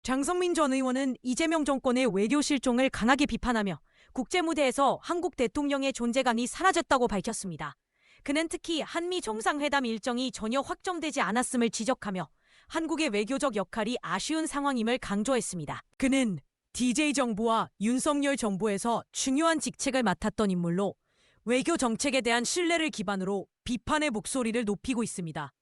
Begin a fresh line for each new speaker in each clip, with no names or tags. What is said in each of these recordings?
장성민 전 의원은 이재명 정권의 외교 실종을 강하게 비판하며 국제 무대에서 한국 대통령의 존재감이 사라졌다고 밝혔습니다. 그는 특히 한미 정상회담 일정이 전혀 확정되지 않았음을 지적하며 한국의 외교적 역할이 아쉬운 상황임을 강조했습니다. 그는 DJ 정부와 윤석열 정부에서 중요한 직책을 맡았던 인물로 외교 정책에 대한 신뢰를 기반으로 비판의 목소리를 높이고 있습니다.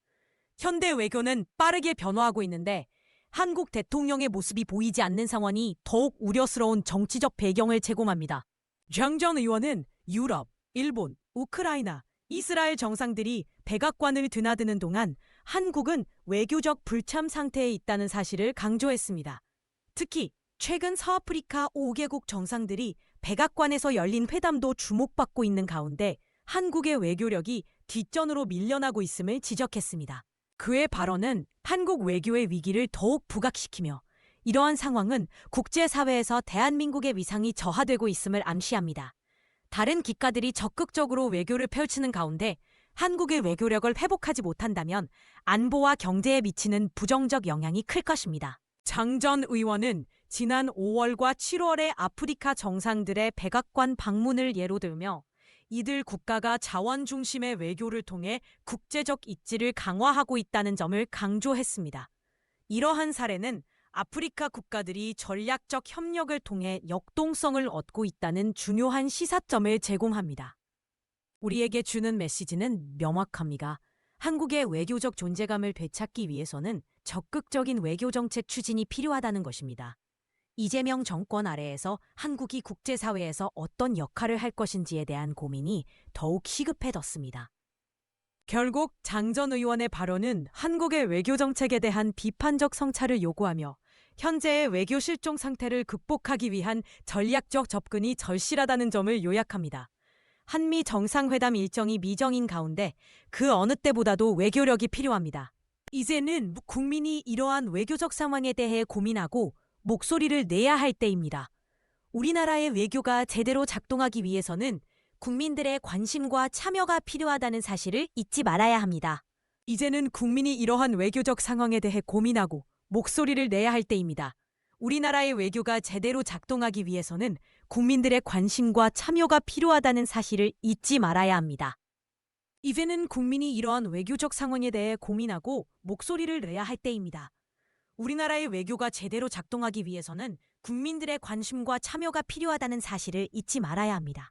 현대 외교는 빠르게 변화하고 있는데 한국 대통령의 모습이 보이지 않는 상황이 더욱 우려스러운 정치적 배경을 제공합니다. 장 전 의원은 유럽, 일본, 우크라이나, 이스라엘 정상들이 백악관을 드나드는 동안 한국은 외교적 불참 상태에 있다는 사실을 강조했습니다. 특히 최근 서아프리카 5개국 정상들이 백악관에서 열린 회담도 주목받고 있는 가운데 한국의 외교력이 뒷전으로 밀려나고 있음을 지적했습니다. 그의 발언은 한국 외교의 위기를 더욱 부각시키며 이러한 상황은 국제사회에서 대한민국의 위상이 저하되고 있음을 암시합니다. 다른 기가들이 적극적으로 외교를 펼치는 가운데 한국의 외교력을 회복하지 못한다면 안보와 경제에 미치는 부정적 영향이 클 것입니다. 장 전 의원은 지난 5월과 7월의 아프리카 정상들의 백악관 방문을 예로 들며 이들 국가가 자원 중심의 외교를 통해 국제적 입지를 강화하고 있다는 점을 강조했습니다. 이러한 사례는 아프리카 국가들이 전략적 협력을 통해 역동성을 얻고 있다는 중요한 시사점을 제공합니다. 우리에게 주는 메시지는 명확합니다. 한국의 외교적 존재감을 되찾기 위해서는 적극적인 외교정책 추진이 필요하다는 것입니다. 이재명 정권 아래에서 한국이 국제사회에서 어떤 역할을 할 것인지에 대한 고민이 더욱 시급해졌습니다. 결국 장 전 의원의 발언은 한국의 외교정책에 대한 비판적 성찰을 요구하며 현재의 외교 실종 상태를 극복하기 위한 전략적 접근이 절실하다는 점을 요약합니다. 한미 정상회담 일정이 미정인 가운데 그 어느 때보다도 외교력이 필요합니다. 이제는 국민이 이러한 외교적 상황에 대해 고민하고 목소리를 내야 할 때입니다. 우리나라의 외교가 제대로 작동하기 위해서는 국민들의 관심과 참여가 필요하다는 사실을 잊지 말아야 합니다. 이제는 국민이 이러한 외교적 상황에 대해 고민하고 목소리를 내야 할 때입니다. 우리나라의 외교가 제대로 작동하기 위해서는 국민들의 관심과 참여가 필요하다는 사실을 잊지 말아야 합니다. 이제는 국민이 이러한 외교적 상황에 대해 고민하고 목소리를 내야 할 때입니다. 우리나라의 외교가 제대로 작동하기 위해서는 국민들의 관심과 참여가 필요하다는 사실을 잊지 말아야 합니다.